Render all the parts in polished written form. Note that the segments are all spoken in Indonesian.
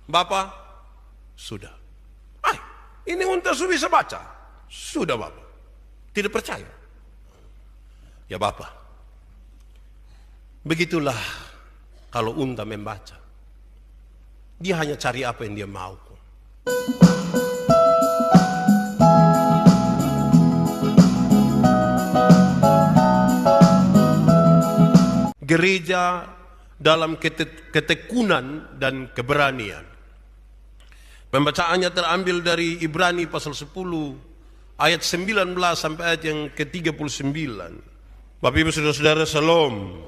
Bapak, sudah. Ini unta sudah bisa baca. Sudah Bapak. Tidak percaya. Ya Bapak, begitulah kalau unta membaca. Dia hanya cari apa yang dia mau. Gereja dalam ketekunan dan keberanian. Pembacaannya terambil dari Ibrani pasal 10 ayat 19 sampai ayat yang ke-39. Bapak Ibu Saudara-saudara, shalom.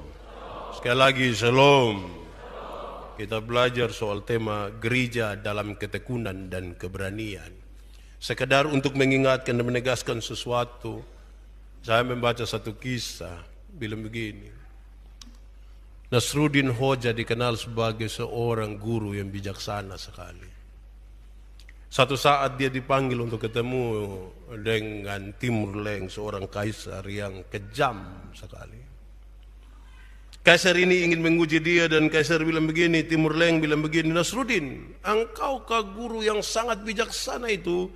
Sekali lagi shalom. Kita belajar soal tema gereja dalam ketekunan dan keberanian. Sekedar untuk mengingatkan dan menegaskan sesuatu, saya membaca satu kisah bilang begini. Nasruddin Hoja dikenal sebagai seorang guru yang bijaksana sekali. Satu saat dia dipanggil untuk ketemu dengan Timur Leng, seorang kaisar yang kejam sekali. Kaisar ini ingin menguji dia dan kaisar bilang begini, Timur Leng bilang begini, Nasruddin, engkau guru yang sangat bijaksana itu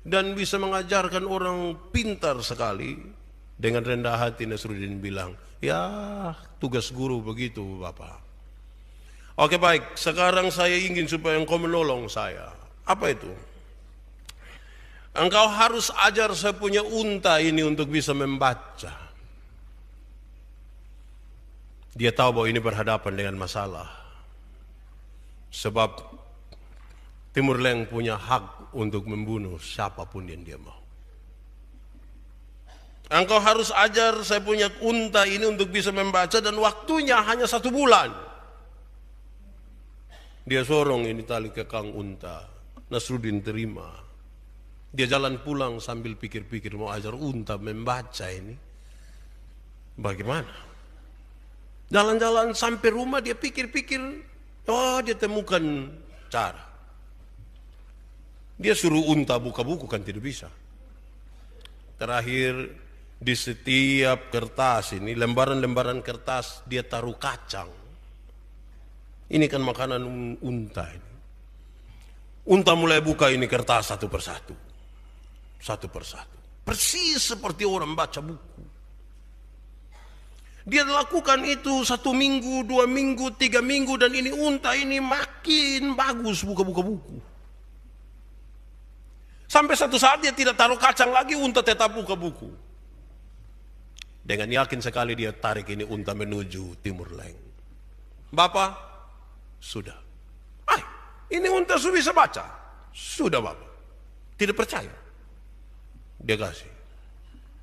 dan bisa mengajarkan orang pintar sekali. Dengan rendah hati Nasruddin bilang, ya tugas guru begitu Bapak. Oke baik, sekarang saya ingin supaya engkau menolong saya. Apa itu? Engkau harus ajar saya punya unta ini untuk bisa membaca. Dia tahu bahwa ini berhadapan dengan masalah. Sebab Timur Leng punya hak untuk membunuh siapapun yang dia mau. Engkau harus ajar saya punya unta ini untuk bisa membaca dan waktunya hanya 1 bulan. Dia sorong ini tali kekang unta. Nasruddin terima. Dia jalan pulang sambil pikir-pikir mau ajar unta membaca ini. Bagaimana? Jalan-jalan sampai rumah dia pikir-pikir. Oh, dia temukan cara. Dia suruh unta buka buku kan tidak bisa. Terakhir di setiap kertas ini, lembaran-lembaran kertas dia taruh kacang. Ini kan makanan unta ini. Unta mulai buka ini kertas satu persatu. Satu persatu. Persis seperti orang baca buku. Dia lakukan itu 1 minggu, 2 minggu, 3 minggu. Dan ini unta ini makin bagus buka-buka buku. Sampai satu saat dia tidak taruh kacang lagi, unta tetap buka buku. Dengan yakin sekali dia tarik ini unta menuju Timur Leng. Bapak, sudah. Ini unta sudah bisa baca. Sudah Bapak. Tidak percaya. Dia kasih.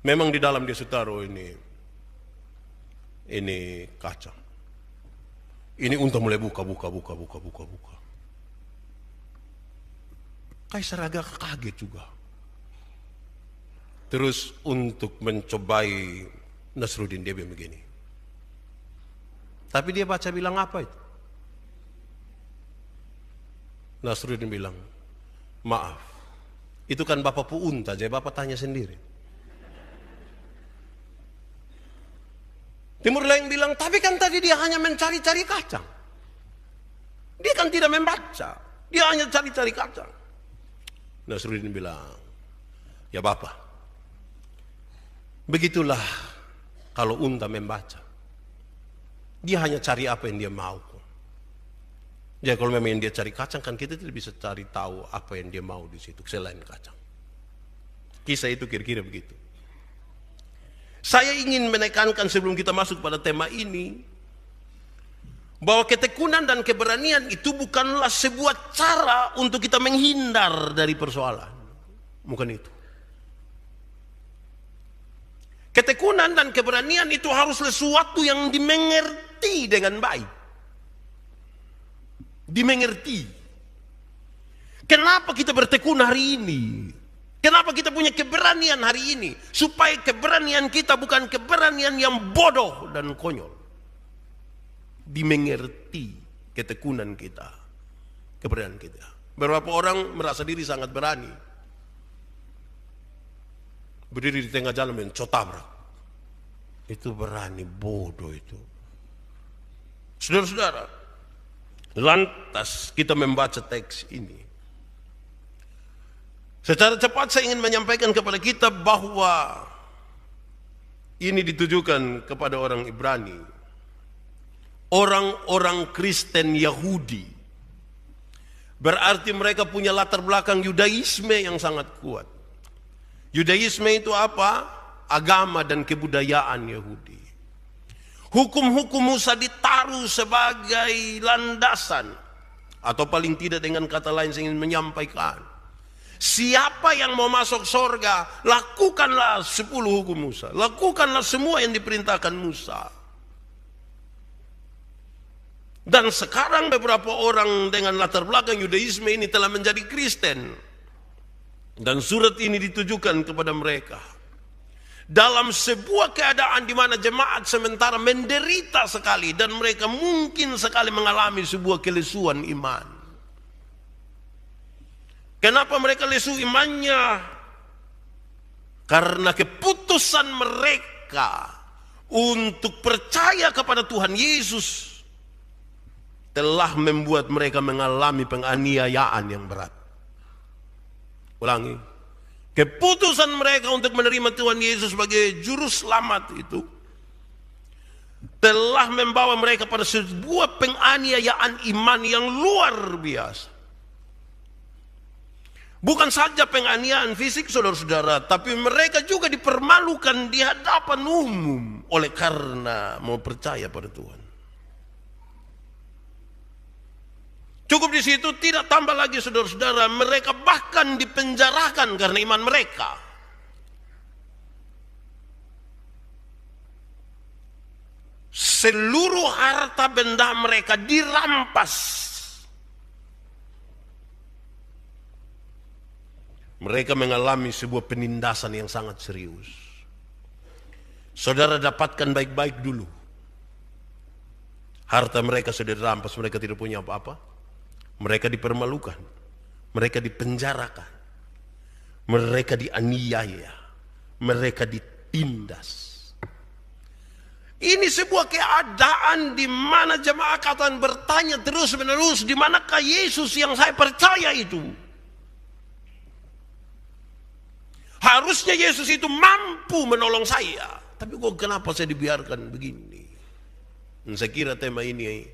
Memang di dalam dia taruh ini kacang. Ini unta mulai buka. Kaisar agak kaget juga. Terus untuk mencobai Nasruddin dia bilang begini. Tapi dia baca bilang apa itu? Nasruddin bilang, maaf, itu kan Bapak pu unta, jadi Bapak tanya sendiri. Timur Leng bilang, tapi kan tadi dia hanya mencari-cari kacang. Dia kan tidak membaca, dia hanya cari-cari kacang. Nasruddin bilang, ya Bapak, begitulah kalau unta membaca. Dia hanya cari apa yang dia mau. Jadi kalau memang dia cari kacang kan kita tidak bisa cari tahu apa yang dia mau di situ selain kacang. Kisah itu kira-kira begitu. Saya ingin menekankan sebelum kita masuk pada tema ini bahwa ketekunan dan keberanian itu bukanlah sebuah cara untuk kita menghindar dari persoalan. Bukan itu. Ketekunan dan keberanian itu harus sesuatu yang dimengerti dengan baik. Dimengerti. Kenapa kita bertekun hari ini? Kenapa kita punya keberanian hari ini? Supaya keberanian kita bukan keberanian yang bodoh dan konyol. Dimengerti ketekunan kita, keberanian kita. Beberapa orang merasa diri sangat berani. Berdiri di tengah jalan mencotabrak. Itu berani, bodoh itu. Saudara-saudara, Lantas kita membaca teks ini. Secara cepat saya ingin menyampaikan kepada kita bahwa ini ditujukan kepada orang Ibrani, orang-orang Kristen Yahudi. Berarti mereka punya latar belakang Yudaisme yang sangat kuat. Yudaisme itu apa? Agama dan kebudayaan Yahudi. Hukum-hukum Musa ditaruh sebagai landasan, atau paling tidak dengan kata lain saya ingin menyampaikan, siapa yang mau masuk surga, lakukanlah 10 hukum Musa, lakukanlah semua yang diperintahkan Musa. Dan sekarang beberapa orang dengan latar belakang Yudaisme ini telah menjadi Kristen, dan surat ini ditujukan kepada mereka dalam sebuah keadaan di mana jemaat sementara menderita sekali dan mereka mungkin sekali mengalami sebuah kelesuan iman. Kenapa mereka lesu imannya? Karena keputusan mereka untuk percaya kepada Tuhan Yesus telah membuat mereka mengalami penganiayaan yang berat. Ulangi. Keputusan mereka untuk menerima Tuhan Yesus sebagai juru selamat itu telah membawa mereka pada sebuah penganiayaan iman yang luar biasa. Bukan saja penganiayaan fisik, saudara-saudara, tapi mereka juga dipermalukan di hadapan umum oleh karena mau percaya pada Tuhan. Cukup di situ, tidak tambah lagi saudara-saudara, mereka bahkan dipenjarakan karena iman mereka. Seluruh harta benda mereka dirampas. Mereka mengalami sebuah penindasan yang sangat serius. Saudara dapatkan baik-baik dulu. Harta mereka sudah dirampas, mereka tidak punya apa-apa. Mereka dipermalukan, mereka dipenjarakan, mereka dianiaya, mereka ditindas. Ini sebuah keadaan di mana jemaat akan bertanya terus-menerus, di manakah Yesus yang saya percaya itu? Harusnya Yesus itu mampu menolong saya, tapi kok kenapa saya dibiarkan begini? Dan saya kira tema ini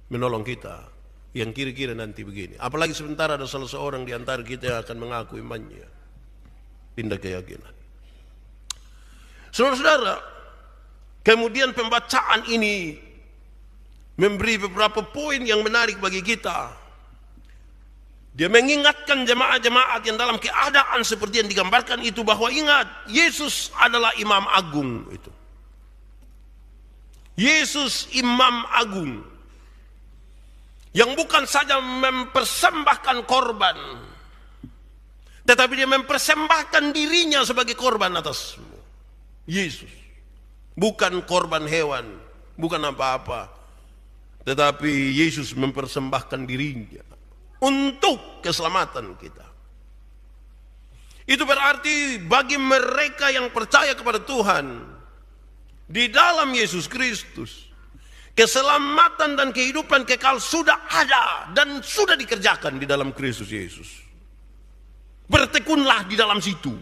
menolong kita. Yang kira-kira nanti begini. Apalagi sebentar ada salah seorang di antara kita yang akan mengaku imannya. Pindah keyakinan. Saudara-saudara, kemudian pembacaan ini memberi beberapa poin yang menarik bagi kita. Dia mengingatkan jemaat-jemaat yang dalam keadaan seperti yang digambarkan itu bahwa ingat, Yesus adalah Imam Agung itu. Yesus Imam Agung. Yang bukan saja mempersembahkan korban, tetapi dia mempersembahkan dirinya sebagai korban atasmu. Yesus. Bukan korban hewan, bukan apa-apa. Tetapi Yesus mempersembahkan dirinya untuk keselamatan kita. Itu berarti bagi mereka yang percaya kepada Tuhan, di dalam Yesus Kristus, keselamatan dan kehidupan kekal sudah ada dan sudah dikerjakan di dalam Kristus Yesus. Bertekunlah di dalam situ.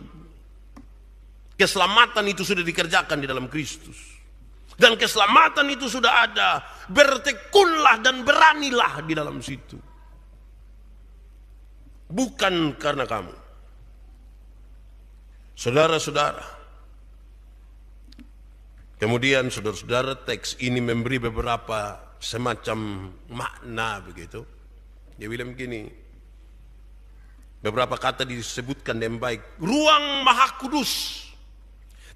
Keselamatan itu sudah dikerjakan di dalam Kristus. Dan keselamatan itu sudah ada. Bertekunlah dan beranilah di dalam situ. Bukan karena kamu. Saudara-saudara, kemudian saudara-saudara, teks ini memberi beberapa semacam makna begitu. Dia bilang begini, beberapa kata disebutkan dengan baik. Ruang Maha Kudus,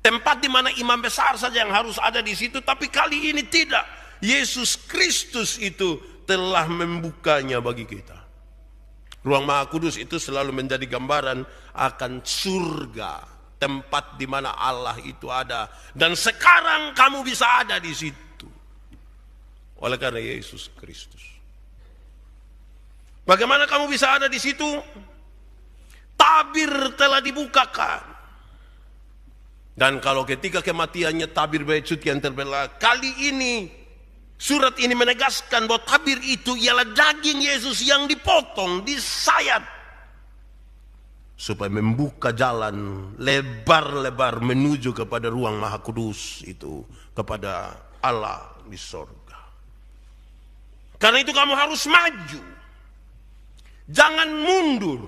tempat di mana imam besar saja yang harus ada di situ, tapi kali ini tidak. Yesus Kristus itu telah membukanya bagi kita. Ruang Maha Kudus itu selalu menjadi gambaran akan surga. Tempat di mana Allah itu ada. Dan sekarang kamu bisa ada di situ. Oleh karena Yesus Kristus. Bagaimana kamu bisa ada di situ? Tabir telah dibukakan. Dan kalau ketika kematiannya tabir bait suci yang terbelah, kali ini Surat ini menegaskan bahwa tabir itu ialah daging Yesus yang dipotong, disayat, supaya membuka jalan lebar-lebar menuju kepada ruang Maha Kudus itu, kepada Allah di sorga. Karena itu kamu harus maju, jangan mundur,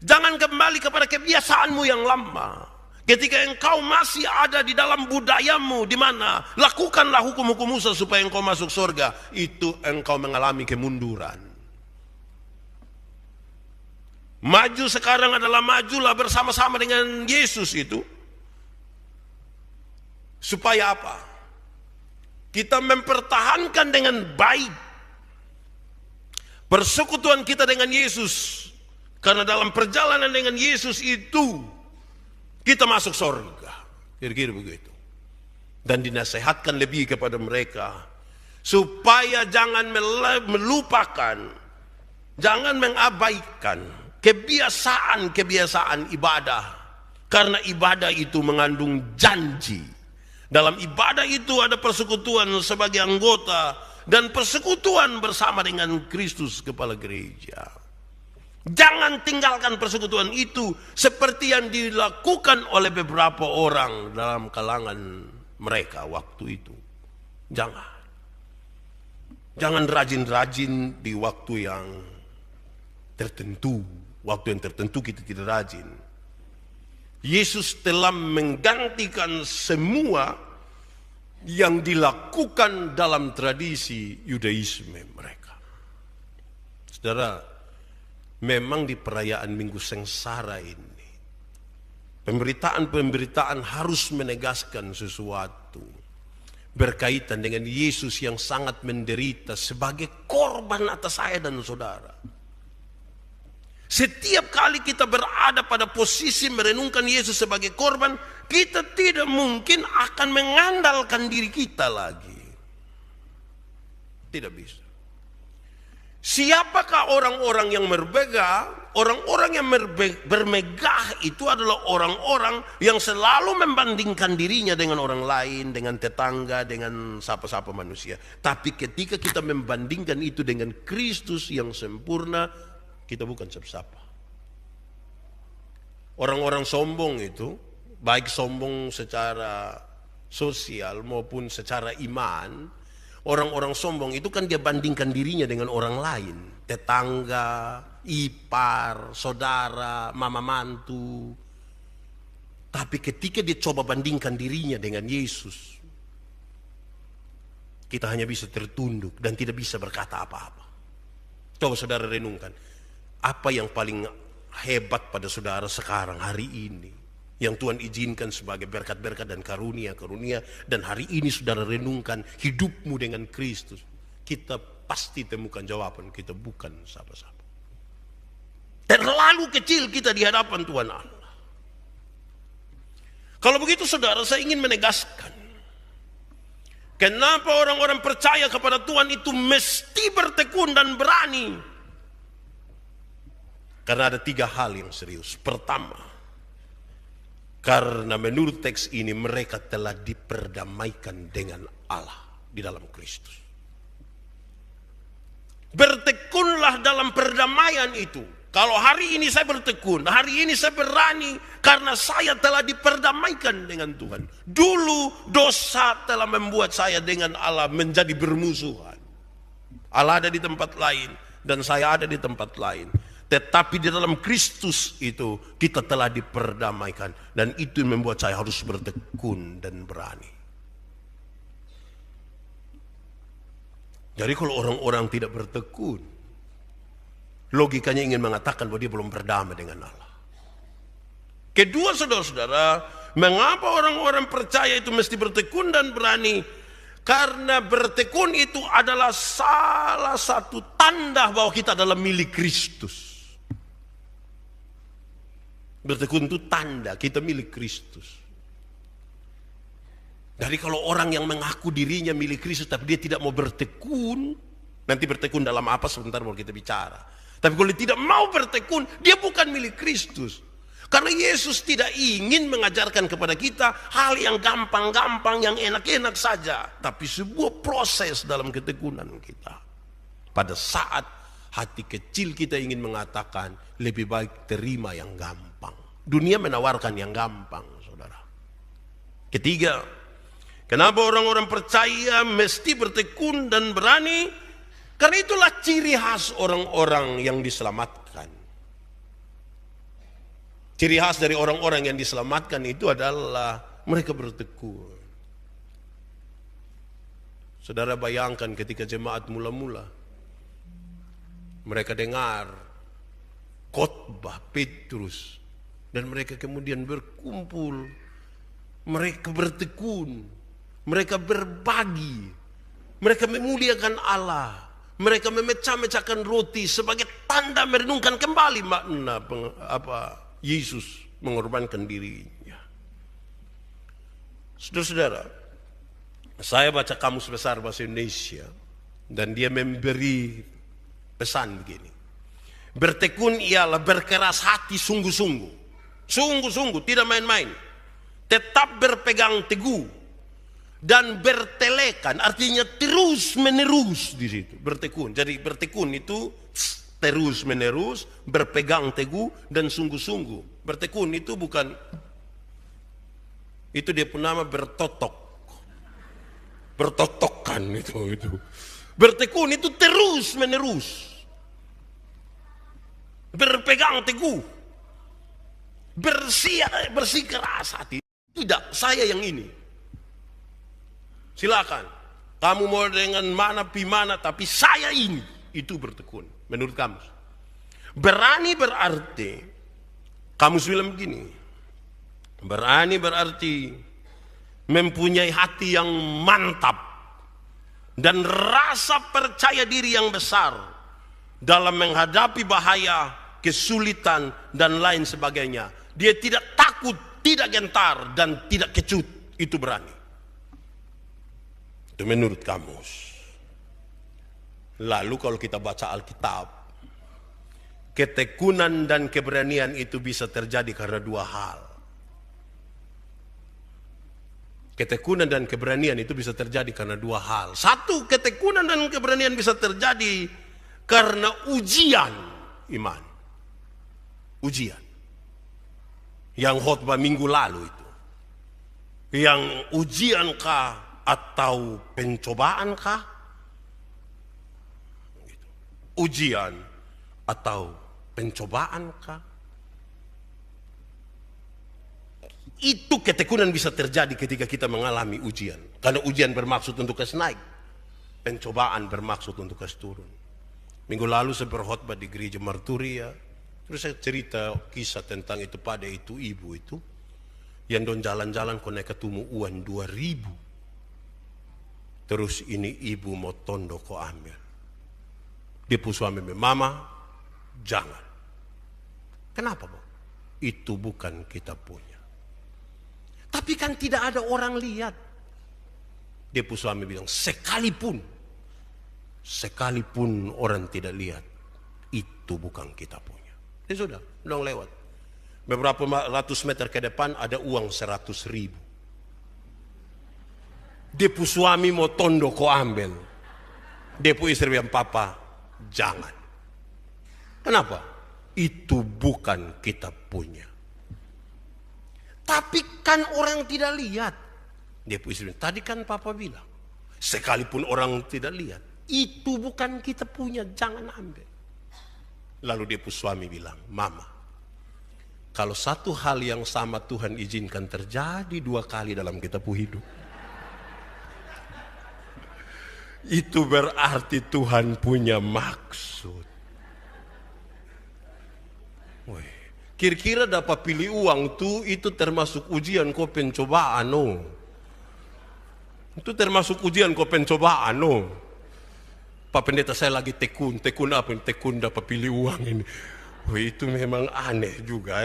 jangan kembali kepada kebiasaanmu yang lama. Ketika engkau masih ada di dalam budayamu, di mana lakukanlah hukum-hukum Musa supaya engkau masuk surga, itu engkau mengalami kemunduran. Maju sekarang adalah majulah bersama-sama dengan Yesus itu. Supaya apa? Kita mempertahankan dengan baik persekutuan kita dengan Yesus. Karena dalam perjalanan dengan Yesus itu kita masuk surga, kira-kira begitu. Dan dinasehatkan lebih kepada mereka supaya jangan melupakan, jangan mengabaikan kebiasaan-kebiasaan ibadah. Karena ibadah itu mengandung janji. Dalam ibadah itu ada persekutuan sebagai anggota dan persekutuan bersama dengan Kristus kepala gereja. Jangan tinggalkan persekutuan itu seperti yang dilakukan oleh beberapa orang dalam kalangan mereka waktu itu. Jangan rajin-rajin di waktu yang tertentu. Waktu yang tertentu kita tidak rajin. Yesus telah menggantikan semua yang dilakukan dalam tradisi Yudaisme mereka. Saudara, memang di perayaan Minggu Sengsara ini, pemberitaan-pemberitaan harus menegaskan sesuatu berkaitan dengan Yesus yang sangat menderita sebagai korban atas saya dan saudara. Setiap kali kita berada pada posisi merenungkan Yesus sebagai korban, kita tidak mungkin akan mengandalkan diri kita lagi. Tidak bisa. Siapakah orang-orang yang berbegah? Orang-orang yang bermegah itu adalah orang-orang yang selalu membandingkan dirinya dengan orang lain, dengan tetangga, dengan siapa-siapa manusia. Tapi ketika kita membandingkan itu dengan Kristus yang sempurna, kita bukan siapa-siapa. Orang-orang sombong itu, baik sombong secara sosial maupun secara iman, orang-orang sombong itu kan dia bandingkan dirinya dengan orang lain. Tetangga, ipar, saudara, mama mantu. Tapi ketika dia coba bandingkan dirinya dengan Yesus, kita hanya bisa tertunduk dan tidak bisa berkata apa-apa. Coba saudara renungkan. Apa yang paling hebat pada saudara sekarang hari ini, yang Tuhan izinkan sebagai berkat-berkat dan karunia-karunia, dan hari ini saudara renungkan hidupmu dengan Kristus, kita pasti temukan jawaban, kita bukan siapa-siapa. Terlalu kecil kita di hadapan Tuhan Allah. Kalau begitu saudara, saya ingin menegaskan, kenapa orang-orang percaya kepada Tuhan itu mesti bertekun dan berani. Karena ada 3 hal yang serius. Pertama, karena menurut teks ini mereka telah diperdamaikan dengan Allah di dalam Kristus. Bertekunlah dalam perdamaian itu. Kalau hari ini saya bertekun, hari ini saya berani karena saya telah diperdamaikan dengan Tuhan. Dulu dosa telah membuat saya dengan Allah menjadi bermusuhan. Allah ada di tempat lain dan saya ada di tempat lain. Tetapi di dalam Kristus itu kita telah diperdamaikan. Dan itu yang membuat saya harus bertekun dan berani. Jadi kalau orang-orang tidak bertekun, logikanya ingin mengatakan bahwa dia belum berdamai dengan Allah. Kedua saudara-saudara, mengapa orang-orang percaya itu mesti bertekun dan berani? Karena bertekun itu adalah salah satu tanda bahwa kita adalah milik Kristus. Bertekun itu tanda kita milik Kristus. Jadi kalau orang yang mengaku dirinya milik Kristus tapi dia tidak mau bertekun, nanti bertekun dalam apa sebentar mau kita bicara. Tapi kalau dia tidak mau bertekun, dia bukan milik Kristus. Karena Yesus tidak ingin mengajarkan kepada kita hal yang gampang-gampang, yang enak-enak saja. Tapi sebuah proses dalam ketekunan kita. Pada saat hati kecil kita ingin mengatakan, lebih baik terima yang gampang. Dunia menawarkan yang gampang, saudara. Ketiga, kenapa orang-orang percaya mesti bertekun dan berani? Karena itulah ciri khas orang-orang yang diselamatkan. Ciri khas dari orang-orang yang diselamatkan itu adalah mereka bertekun. Saudara bayangkan ketika jemaat mula-mula, mereka dengar khotbah Petrus dan mereka kemudian berkumpul, mereka bertekun, mereka berbagi, mereka memuliakan Allah, mereka memecah-mecahkan roti sebagai tanda merenungkan kembali makna Yesus mengorbankan dirinya. Saudara-saudara, saya baca Kamus Besar Bahasa Indonesia dan dia memberi pesan begini. Bertekun ialah berkeras hati sungguh-sungguh. Sungguh-sungguh, tidak main-main. Tetap berpegang teguh dan bertelekan, artinya terus menerus di situ. Bertekun. Jadi bertekun itu terus menerus, berpegang teguh dan sungguh-sungguh. Bertekun itu bukan, itu dia pun nama bertotok, bertotokkan itu. Bertekun itu terus menerus, berpegang teguh, bersih keras hati. Tidak, saya yang ini. Silakan, kamu mau dengan mana pi mana, tapi saya ini. Itu bertekun. Menurut kamus. Berani berarti, kamus bilang begini, berani berarti mempunyai hati yang mantap dan rasa percaya diri yang besar dalam menghadapi bahaya, kesulitan dan lain sebagainya. Dia tidak takut, tidak gentar dan tidak kecut. Itu berani. Itu menurut kamus. Lalu kalau kita baca Alkitab, ketekunan dan keberanian itu bisa terjadi karena dua hal. Ketekunan dan keberanian itu bisa terjadi karena dua hal. Satu, ketekunan dan keberanian bisa terjadi karena ujian iman. Ujian. Yang khotbah minggu lalu itu. Yang ujian kah atau pencobaan kah? Ujian atau pencobaan kah? Itu ketekunan bisa terjadi ketika kita mengalami ujian. Karena ujian bermaksud untuk kasih naik, pencobaan bermaksud untuk kasih turun. Minggu lalu saya berkhotbah di gereja Marturia. Terus saya cerita kisah tentang itu pada itu ibu itu yang don jalan-jalan kau naik ketemu uang 2.000. Terus ini ibu mau tondo kau ambil. Dia pun suami mama, jangan. Kenapa, Bu? Itu bukan kita punya. Tapi kan tidak ada orang lihat. Dia pun suami bilang, sekalipun orang tidak lihat, itu bukan kita punya. Ya sudah, dong lewat. Beberapa ratus meter ke depan ada uang 100.000. Dia pun suami mau tondo kau ambil. Dia pun istri bilang, papa, jangan. Kenapa? Itu bukan kita punya. Tapi kan orang tidak lihat. Dia pun istri, tadi kan papa bilang, sekalipun orang tidak lihat, itu bukan kita punya, jangan ambil. Lalu dia pun suami bilang, mama, kalau satu hal yang sama Tuhan izinkan terjadi 2 kali dalam kita hidup, itu berarti Tuhan punya maksud. Kira-kira dapat pilih uang tuh, itu termasuk ujian kau pencobaan, no. Itu termasuk ujian kau pencobaan, no. Pak Pendeta, saya lagi tekun apa? Tekun dapat pilih uang ini. Itu memang aneh juga.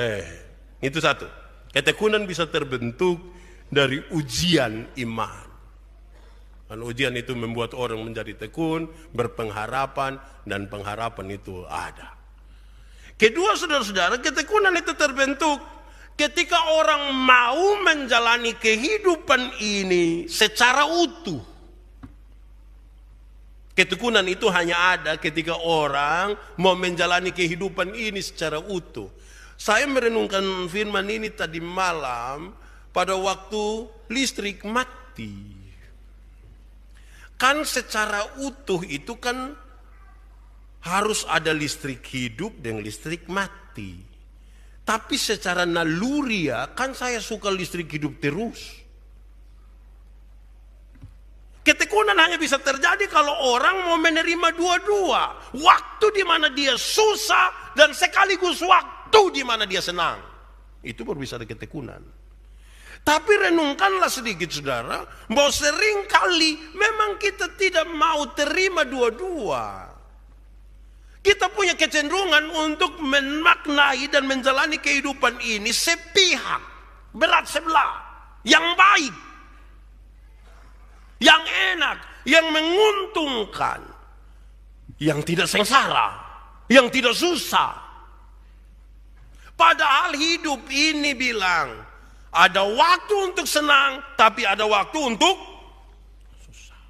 Itu satu. Ketekunan bisa terbentuk dari ujian iman. Dan ujian itu membuat orang menjadi tekun, berpengharapan, dan pengharapan itu ada. Kedua, saudara-saudara, ketekunan itu terbentuk ketika orang mau menjalani kehidupan ini secara utuh. Ketekunan itu hanya ada ketika orang mau menjalani kehidupan ini secara utuh. Saya merenungkan firman ini tadi malam pada waktu listrik mati. Kan secara utuh itu kan harus ada listrik hidup dan listrik mati. Tapi secara naluriah kan saya suka listrik hidup terus. Ketekunan hanya bisa terjadi kalau orang mau menerima dua-dua. Waktu di mana dia susah dan sekaligus waktu di mana dia senang. Itu baru bisa ada ketekunan. Tapi renungkanlah sedikit saudara, bahwa sering kali memang kita tidak mau terima dua-dua. Kita punya kecenderungan untuk memaknai dan menjalani kehidupan ini sepihak, berat sebelah, yang baik, yang enak, yang menguntungkan, yang tidak sengsara, yang tidak susah. Padahal hidup ini bilang, ada waktu untuk senang, tapi ada waktu untuk susah.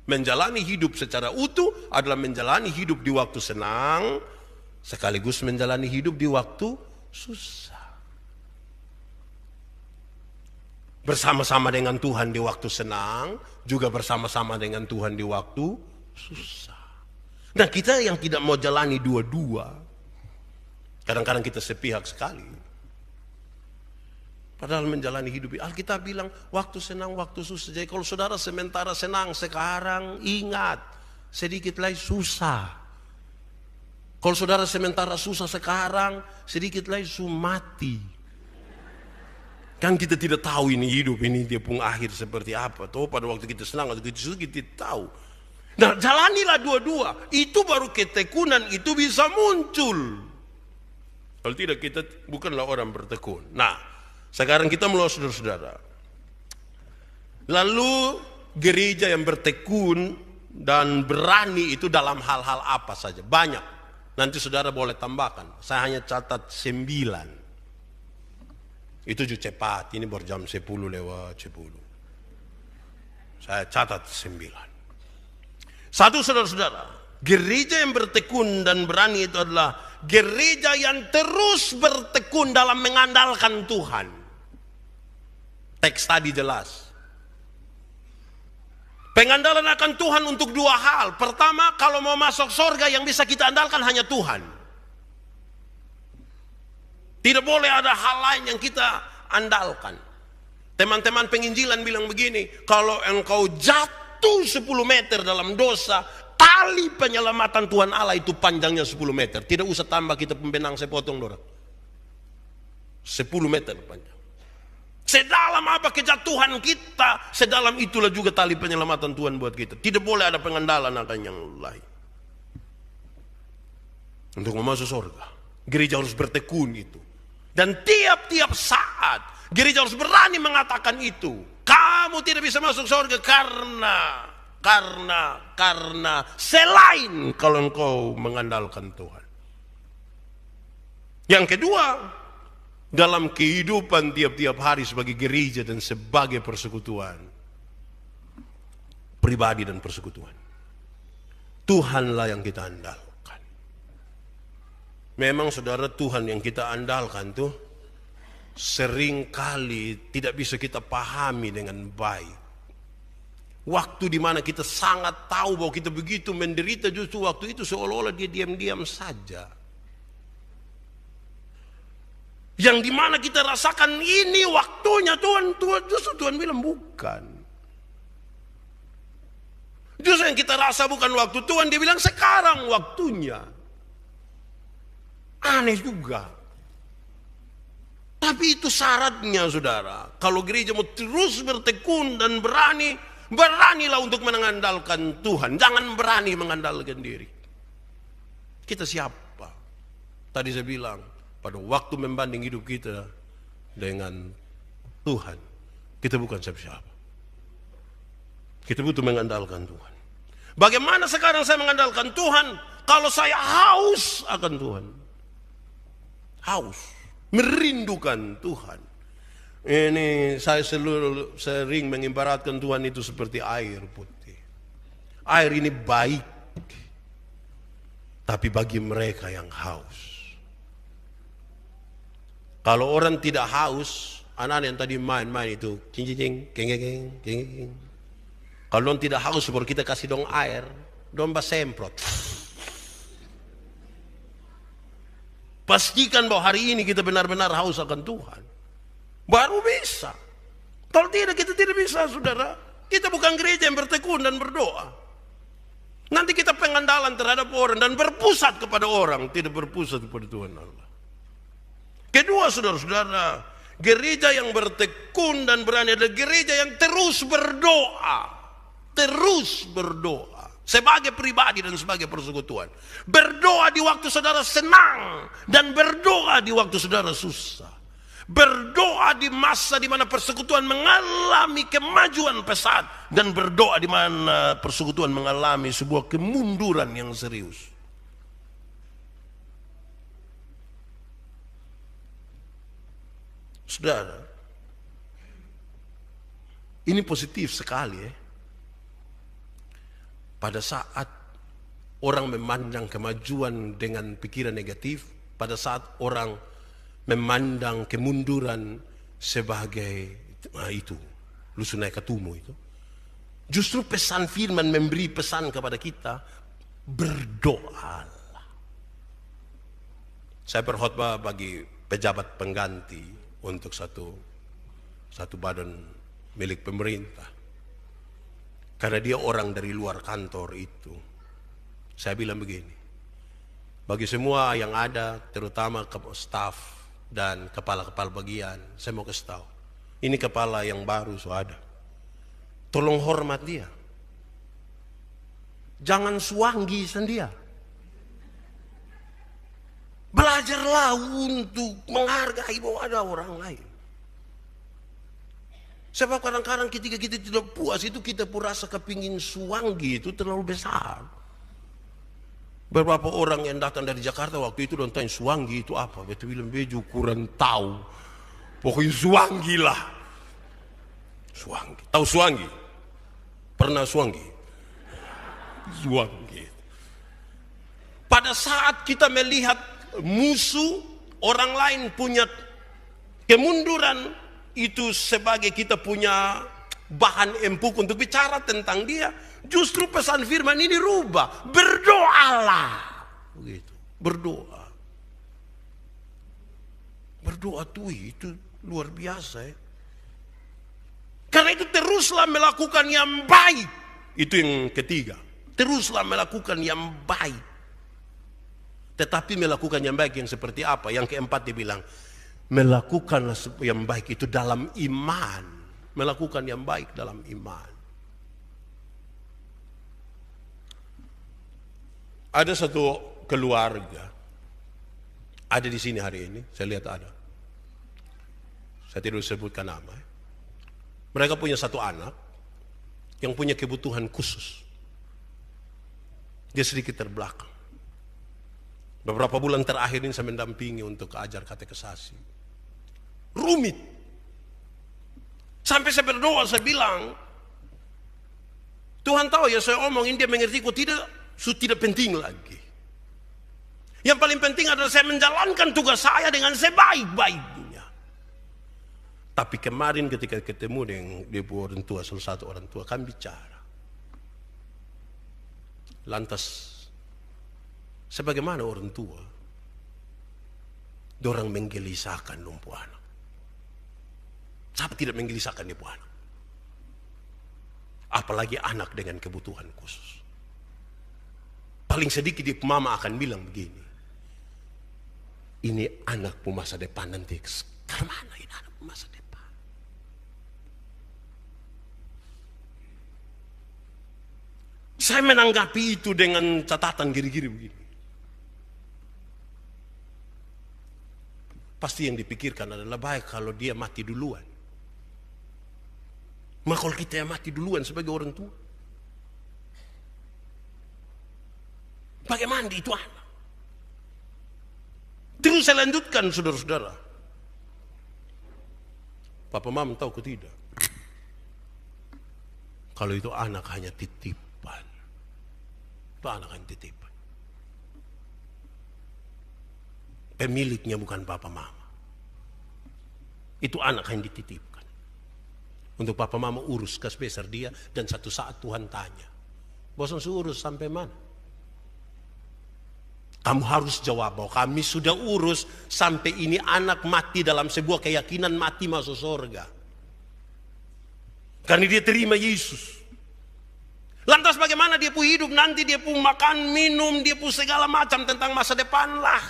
Menjalani hidup secara utuh adalah menjalani hidup di waktu senang, sekaligus menjalani hidup di waktu susah. Bersama-sama dengan Tuhan di waktu senang, juga bersama-sama dengan Tuhan di waktu susah. Nah, kita yang tidak mau jalani dua-dua, kadang-kadang kita sepihak sekali. Padahal menjalani hidup, Alkitab bilang waktu senang, waktu susah. Jadi kalau saudara sementara senang sekarang, ingat sedikit lagi susah. Kalau saudara sementara susah sekarang, sedikit lagi mati. Kan kita tidak tahu ini hidup ini dia pun akhir seperti apa. Tuh pada waktu kita senang atau kita susah kita tahu. Nah, jalanilah dua-dua. Itu baru ketekunan itu bisa muncul. Kalau tidak kita bukanlah orang bertekun. Nah, sekarang kita mulai saudara-saudara. Lalu gereja yang bertekun dan berani itu dalam hal-hal apa saja? Banyak. Nanti saudara boleh tambahkan. Saya hanya catat 9. Itu juga cepat. Ini baru jam 10 lewat 10. Saya catat 9. Satu saudara-saudara. Gereja yang bertekun dan berani itu adalah gereja yang terus bertekun dalam mengandalkan Tuhan. Teks tadi jelas. Pengandalan akan Tuhan untuk dua hal. Pertama, kalau mau masuk surga yang bisa kita andalkan hanya Tuhan. Tidak boleh ada hal lain yang kita andalkan. Teman-teman penginjilan bilang begini, kalau engkau jatuh 10 meter dalam dosa, tali penyelamatan Tuhan Allah itu panjangnya 10 meter. Tidak usah tambah kita pembenang sepotong dorang. 10 meter panjang. Sedalam apa kejatuhan kita, sedalam itulah juga tali penyelamatan Tuhan buat kita. Tidak boleh ada pengandalan akan yang lain. Untuk memasuk surga, gereja harus bertekun itu. Dan tiap-tiap saat gereja harus berani mengatakan itu. Kamu tidak bisa masuk surga karena selain kalau engkau mengandalkan Tuhan. Yang kedua, dalam kehidupan tiap-tiap hari sebagai gereja dan sebagai persekutuan pribadi dan persekutuan, Tuhanlah yang kita andalkan. Memang saudara, Tuhan yang kita andalkan tuh sering kali tidak bisa kita pahami dengan baik. Waktu di mana kita sangat tahu bahwa kita begitu menderita, justru waktu itu seolah-olah dia diam-diam saja. Yang di mana kita rasakan ini waktunya Tuhan, justru Tuhan bilang bukan. Justru yang kita rasa bukan waktu Tuhan, dia bilang sekarang waktunya. Aneh juga. Tapi itu syaratnya saudara. Kalau gereja mau terus bertekun dan beranilah untuk mengandalkan Tuhan. Jangan berani mengandalkan diri. Kita siapa? Tadi saya bilang, pada waktu membanding hidup kita dengan Tuhan, kita bukan siapa-siapa. Kita butuh mengandalkan Tuhan. Bagaimana sekarang saya mengandalkan Tuhan? Kalau saya haus akan Tuhan. Haus, merindukan Tuhan. Ini saya sering mengibaratkan Tuhan itu seperti air putih. Air ini baik, tapi bagi mereka yang haus. Kalau orang tidak haus, anak-anak yang tadi main-main itu, cing-cing, keng-keng. Kalau orang tidak haus, baru kita kasih dong air, dong semprot. Pastikan bahwa hari ini kita benar-benar haus akan Tuhan. Baru bisa. Kalau tidak, kita tidak bisa, saudara. Kita bukan gereja yang bertekun dan berdoa. Nanti kita pengandalan terhadap orang dan berpusat kepada orang, tidak berpusat kepada Tuhan Allah. Kedua, saudara-saudara, gereja yang bertekun dan berani adalah gereja yang terus berdoa. Terus berdoa. Sebagai pribadi dan sebagai persekutuan. Berdoa di waktu saudara senang dan berdoa di waktu saudara susah. Berdoa di masa di mana persekutuan mengalami kemajuan pesat dan berdoa di mana persekutuan mengalami sebuah kemunduran yang serius. Saudara, ini positif sekali ya. Pada saat orang memandang kemajuan dengan pikiran negatif, pada saat orang memandang kemunduran sebagai itu, lusunai katumu itu. Justru pesan firman memberi pesan kepada kita, berdoalah. Saya berkhotbah bagi pejabat pengganti untuk satu badan milik pemerintah. Karena dia orang dari luar kantor itu. Saya bilang begini, bagi semua yang ada, terutama staf dan kepala-kepala bagian, saya mau kasih tahu, ini kepala yang baru ada. Tolong hormat dia. Jangan suanggi sendia. Belajarlah untuk menghargai bahwa ada orang lain. Sebab kadang-kadang ketika kita tidak puas itu kita pun rasa kepingin suanggi itu terlalu besar. Beberapa orang yang datang dari Jakarta waktu itu tanya suanggi itu apa? Betul bilang beju kurang tahu. Pokoknya suanggi lah. Suanggi. Tahu suanggi? Pernah suanggi? Suanggi. Pada saat kita melihat musuh orang lain punya kemunduran, itu sebagai kita punya bahan empuk untuk bicara tentang dia. Justru pesan firman ini rubah, berdoalah, begitu, berdoa, berdoa tuh itu luar biasa ya. Karena itu teruslah melakukan yang baik, itu yang ketiga, teruslah melakukan yang baik. Tetapi melakukan yang baik yang seperti apa? Yang keempat dibilang, melakukanlah yang baik itu dalam iman, melakukan yang baik dalam iman. Ada satu keluarga ada di sini hari ini, saya lihat ada. Saya tidak sebutkan nama. Mereka punya satu anak yang punya kebutuhan khusus. Dia sedikit terbelakang. Beberapa bulan terakhir ini saya mendampingi untuk ajar katekisasi. Rumit. Sampai saya berdoa, saya bilang, Tuhan tahu ya saya omongin dia mengerti kok tidak penting lagi. Yang paling penting adalah saya menjalankan tugas saya dengan sebaik-baiknya. Tapi kemarin ketika ketemu dengan dia orang tua, salah satu orang tua, kami bicara. Lantas, sebagaimana orang tua, dorang menggelisahkan lumpuh anak. Siapa tidak menggelisahkan lumpuh anak? Apalagi anak dengan kebutuhan khusus. Paling sedikit mama akan bilang begini, ini anakmu masa depan nanti. Kemana ini anakmu masa depan? Saya menanggapi itu dengan catatan giri-giri begini. Pasti yang dipikirkan adalah baik kalau dia mati duluan. Maka kalau kita yang mati duluan sebagai orang tua, bagaimana itu anak? Terus saya lanjutkan, saudara-saudara. Papa Mama tahu ke tidak? Kalau itu anak hanya titipan. Itu anak hanya titipan. Pemiliknya bukan Papa Mama. Itu anak yang dititipkan. Untuk Papa Mama urus sebesar dia, dan satu saat Tuhan tanya, bosan urus sampai mana? Kamu harus jawab bahwa kami sudah urus sampai ini anak mati dalam sebuah keyakinan mati masuk surga. Karena dia terima Yesus. Lantas bagaimana dia pun hidup nanti, dia pun makan, minum, dia pun segala macam tentang masa depan lah.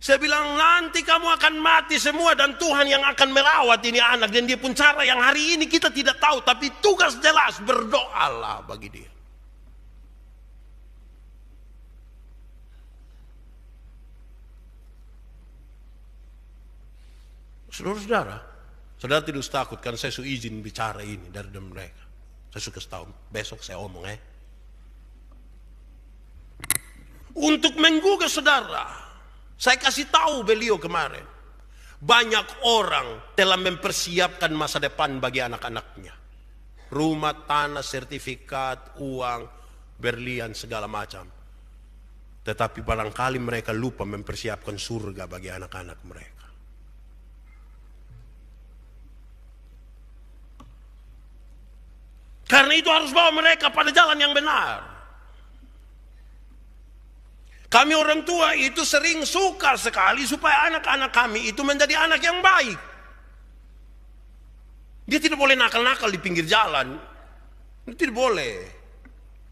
Saya bilang nanti kamu akan mati semua dan Tuhan yang akan merawat ini anak. Dan dia pun cara yang hari ini kita tidak tahu, tapi tugas jelas berdoalah bagi dia. Saudara-saudara, saudara tidak usah takut kan saya sudah izin bicara ini dari mereka. Saya suka tahu, besok saya omong Untuk menggugah saudara, saya kasih tahu beliau kemarin. Banyak orang telah mempersiapkan masa depan bagi anak-anaknya. Rumah, tanah, sertifikat, uang, berlian, segala macam. Tetapi barangkali mereka lupa mempersiapkan surga bagi anak-anak mereka. Karena itu harus bawa mereka pada jalan yang benar. Kami orang tua itu sering suka sekali supaya anak-anak kami itu menjadi anak yang baik. Dia tidak boleh nakal-nakal di pinggir jalan. Dia tidak boleh.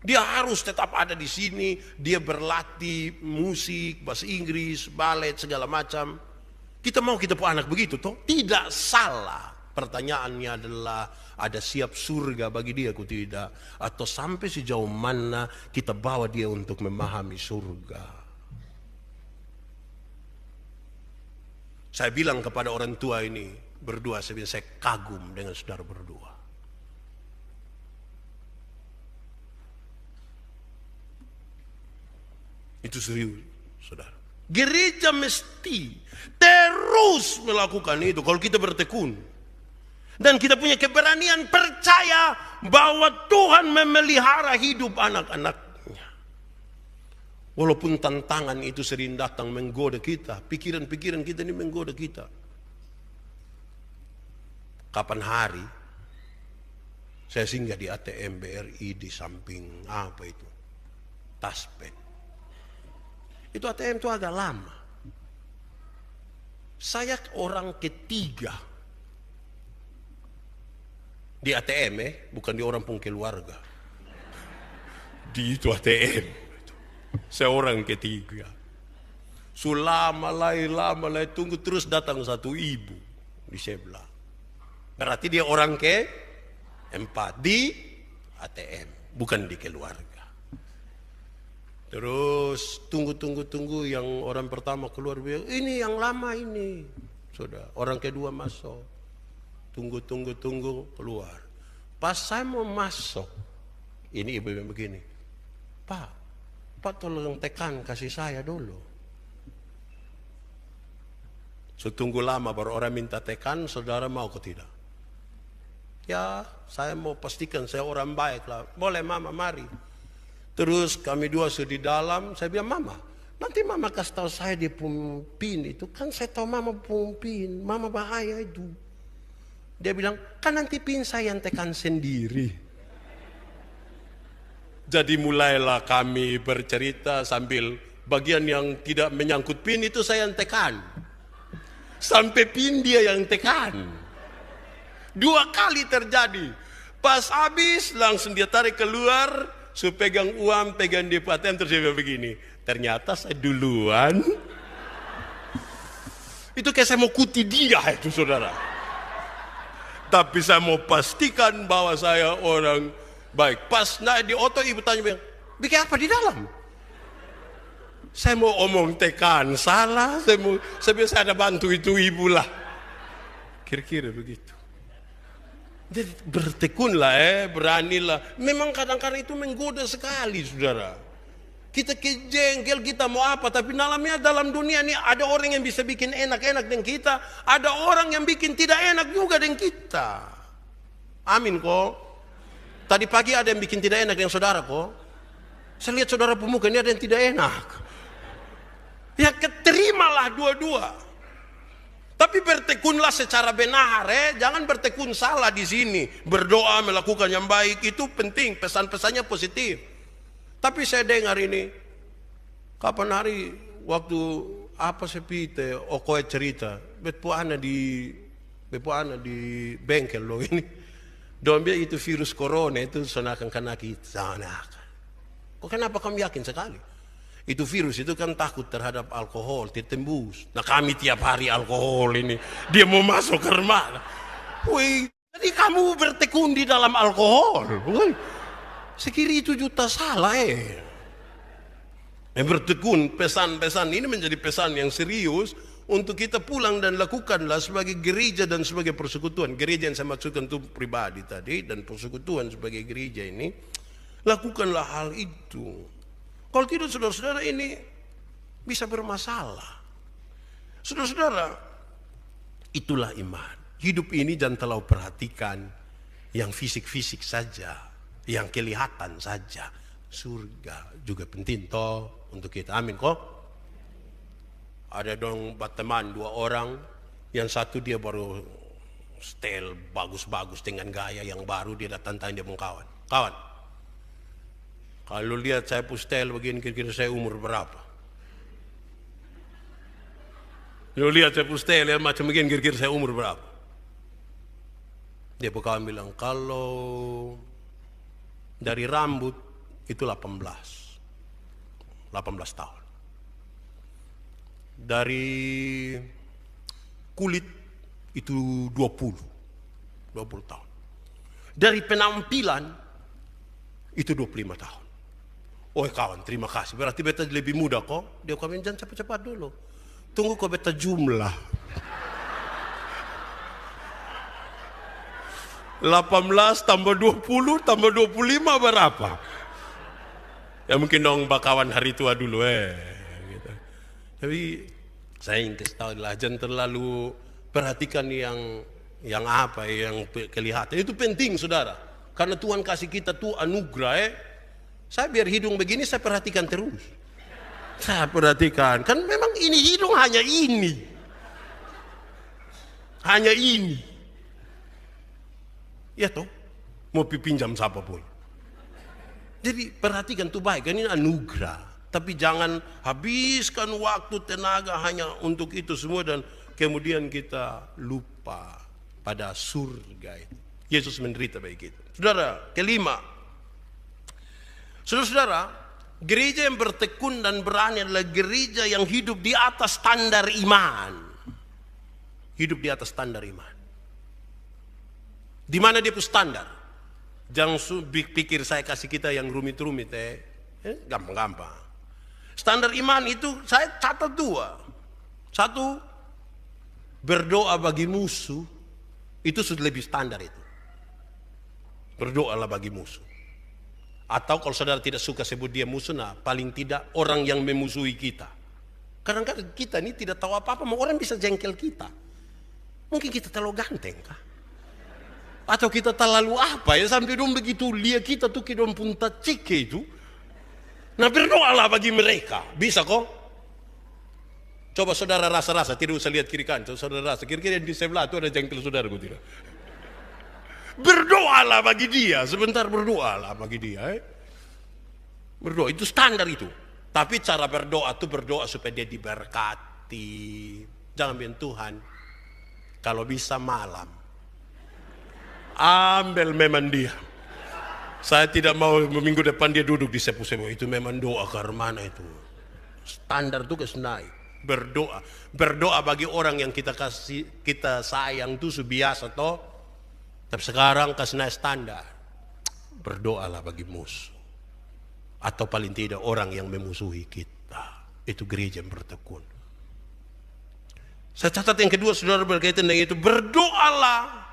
Dia harus tetap ada di sini. Dia berlatih musik, bahasa Inggris, balet, segala macam. Kita mau kita punya anak begitu toh? Tidak salah. Pertanyaannya adalah, ada siap surga bagi dia atau tidak? Atau sampai sejauh mana kita bawa dia untuk memahami surga? Saya bilang kepada orang tua ini berdua, saya kagum dengan saudara berdua. Itu serius, saudara. Gereja mesti terus melakukan itu kalau kita bertekun. Dan kita punya keberanian percaya bahwa Tuhan memelihara hidup anak-anaknya. Walaupun tantangan itu sering datang menggoda kita. Pikiran-pikiran kita ini menggoda kita. Kapan hari saya singgah di ATM BRI di samping apa itu? Taspen. Itu ATM itu agak lama. Saya orang ketiga di ATM bukan di orang pun keluarga. Di itu ATM. Saya orang ketiga. Lama lah tunggu terus datang satu ibu di sebelah. Berarti dia orang keempat di ATM, bukan di keluarga. Terus tunggu yang orang pertama keluar bilang, ini yang lama ini. Sudah, orang kedua masuk. Tunggu keluar. Pas saya mau masuk, ini ibu yang begini, Pak tolong tekan kasih saya dulu. Tunggu lama baru orang minta tekan, saudara mau ke tidak? Ya, saya mau pastikan saya orang baik lah. Boleh Mama, mari. Terus kami dua sudah di dalam, saya bilang Mama, nanti Mama kasih tahu saya dia pun pin itu, kan saya tahu Mama pun pin, Mama bahaya itu. Dia bilang, kan nanti pin saya yang tekan sendiri. Jadi mulailah kami bercerita sambil bagian yang tidak menyangkut pin itu saya yang tekan. Sampai pin dia yang tekan. 2 kali terjadi. Pas habis langsung dia tarik keluar, saya pegang uang, pegang di ATM, terus dia begini. Ternyata saya duluan. Itu kayak saya mau kuti dia itu saudara. Tapi saya mau pastikan bahwa saya orang baik. Pas naik di oto ibu tanya, bikin apa di dalam? Saya mau omong tekan, salah. Saya biasa ada bantu itu ibu lah. Kira-kira begitu. Jadi bertekunlah beranilah. Memang kadang-kadang itu menggoda sekali saudara. Kita kejengkel, kita mau apa. Tapi dalam dunia ini ada orang yang bisa bikin enak-enak dengan kita. Ada orang yang bikin tidak enak juga dengan kita. Amin kok. Tadi pagi ada yang bikin tidak enak dengan saudara kok. Saya lihat saudara pemuka ini ada yang tidak enak. Ya keterimalah dua-dua. Tapi bertekunlah secara benar, jangan bertekun salah di sini. Berdoa, melakukan yang baik itu penting, pesan-pesannya positif. Tapi saya dengar ini, kapan hari waktu apa sepite, okoe cerita, bepu ana di bengkel loh ini. Dombe itu virus corona itu sonakan kena kita. Kok kenapa kamu yakin sekali? Itu virus itu kan takut terhadap alkohol, ditembus. Nah kami tiap hari alkohol ini, dia mau masuk ke rumah. Wih, jadi kamu bertekun di dalam alkohol. Wih, sekiri itu juta salah Yang bertekun pesan-pesan ini menjadi pesan yang serius untuk kita pulang dan lakukanlah sebagai gereja dan sebagai persekutuan. Gereja yang saya maksudkan itu pribadi tadi dan persekutuan sebagai gereja ini. Lakukanlah hal itu. Kalau tidak saudara-saudara ini bisa bermasalah. Saudara-saudara, itulah iman. Hidup ini jangan terlalu perhatikan yang fisik-fisik saja, yang kelihatan saja. Surga juga penting toh untuk kita. Amin kok. Ada dong teman 2 orang, yang satu dia baru style bagus-bagus dengan gaya yang baru, dia datang tanya dia mau kawan. Kawan, kalau lihat saya style begini kira-kira saya umur berapa? Kalau lihat saya style ya, macam begini kira-kira saya umur berapa? Dia kawan bilang kalau dari rambut itu 18 tahun. Dari kulit itu 20 tahun. Dari penampilan itu 25 tahun. Oh kawan, terima kasih. Berarti beta lebih muda kok. Dia komen jangan cepat-cepat dulu. Tunggu kok beta jumlah. 18 tambah 20 tambah 25 berapa? Ya mungkin dong bakawan hari tua dulu gitu. Tapi saya ingin kasih tahu lah, jangan terlalu perhatikan yang kelihatan. Itu penting saudara. Karena Tuhan kasih kita tuh anugerah. Saya biar hidung begini saya perhatikan terus. Saya perhatikan. Kan memang ini hidung hanya ini. Hanya ini. Ya toh. Mau pinjam siapapun. Jadi perhatikan tuh baik. Ini anugerah. Tapi jangan habiskan waktu tenaga hanya untuk itu semua. Dan kemudian kita lupa pada surga itu. Yesus menderita baik itu. Saudara, kelima. Saudara-saudara, gereja yang bertekun dan berani adalah gereja yang hidup di atas standar iman. Hidup di atas standar iman. Di mana dia punya standar? Jangan pikir saya kasih kita yang rumit-rumit gampang-gampang. Standar iman itu saya catat 2. 1, berdoa bagi musuh. Itu sudah lebih standar itu. Berdoalah bagi musuh. Atau kalau saudara tidak suka sebut dia musuh, nah paling tidak orang yang memusuhi kita. Kadang-kadang kita ini tidak tahu apa-apa, mau orang bisa jengkel kita. Mungkin kita terlalu ganteng kah? Atau kita terlalu apa ya, sampai dong begitu lihat kita tuh kita pun cike itu. Nah berdoalah bagi mereka, bisa kok? Coba saudara rasa-rasa, tidak usah lihat kiri kanan, saudara rasa kira-kira di sebelah itu ada jengkel saudara tidak? Berdoalah bagi dia, sebentar berdoalah bagi dia. Berdoa itu standar itu. Tapi cara berdoa itu berdoa supaya dia diberkati. Jangan bilang Tuhan, kalau bisa malam ambil memang dia. Saya tidak mau minggu depan dia duduk di sepu-sepu. Itu memang doa karmana itu. Standar itu kesenai. Berdoa. Berdoa bagi orang yang kita kasih, kita sayang itu biasa toh. Tapi sekarang kesenai standar. Berdoalah bagi musuh. Atau paling tidak orang yang memusuhi kita. Itu gereja yang bertekun. Saya catat yang kedua saudara berkaitan dengan itu. Berdoalah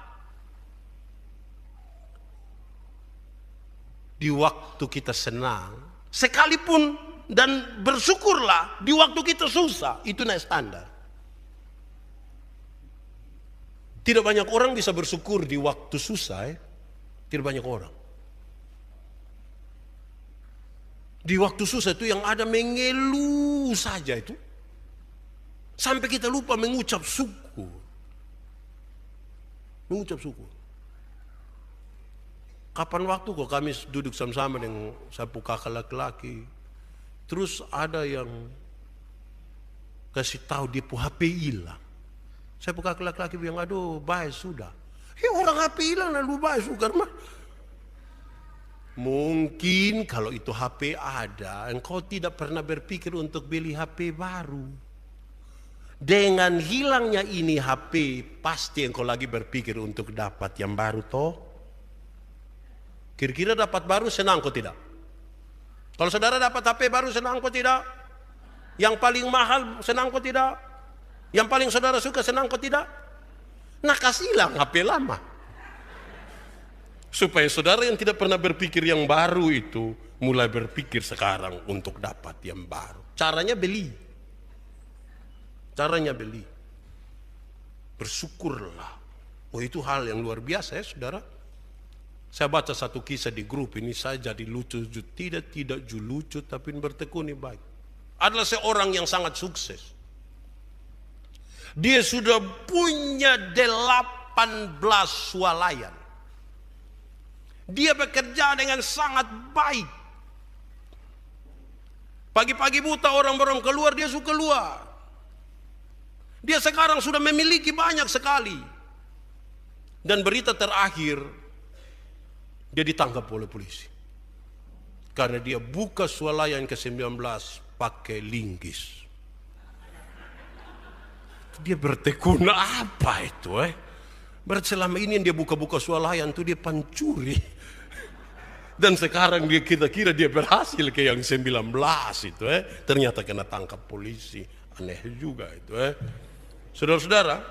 di waktu kita senang, sekalipun dan bersyukurlah di waktu kita susah. Itu naik standar. Tidak banyak orang bisa bersyukur di waktu susah. Tidak banyak orang. Di waktu susah itu yang ada mengeluh saja itu. Sampai kita lupa mengucap syukur. Mengucap syukur. Kapan waktu kok kami duduk sama-sama dengan sapu kakak laki-laki. Terus ada yang kasih tahu dia HP hilang. Sapu kakak laki-laki bilang, aduh baik sudah. Orang HP hilang lalu baik sudah mah. Mungkin kalau itu HP ada, engkau tidak pernah berpikir untuk beli HP baru. Dengan hilangnya ini HP, pasti engkau lagi berpikir untuk dapat yang baru toh. Kira-kira dapat baru senang kok tidak? Kalau saudara dapat HP baru senang kok tidak? Yang paling mahal senang kok tidak? Yang paling saudara suka senang kok tidak? Nah kasihlah HP lama. Supaya saudara yang tidak pernah berpikir yang baru itu mulai berpikir sekarang untuk dapat yang baru. Caranya beli. Caranya beli. Bersyukurlah. Oh itu hal yang luar biasa ya saudara. Saya baca satu kisah di grup ini, saya jadi lucu. Tidak lucu tapi bertekuni baik. Adalah seorang yang sangat sukses. Dia sudah punya 18 swalayan. Dia bekerja dengan sangat baik. Pagi-pagi buta orang-orang keluar, dia suka keluar. Dia sekarang sudah memiliki banyak sekali. Dan berita terakhir, dia ditangkap oleh polisi. Karena dia buka swalayan ke-19 pakai linggis. Dia bertekun apa itu Berarti selama ini yang dia buka-buka swalayan itu dia pencuri. Dan sekarang kita kira dia berhasil ke yang 19 itu ternyata kena tangkap polisi. Aneh juga itu Saudara-saudara,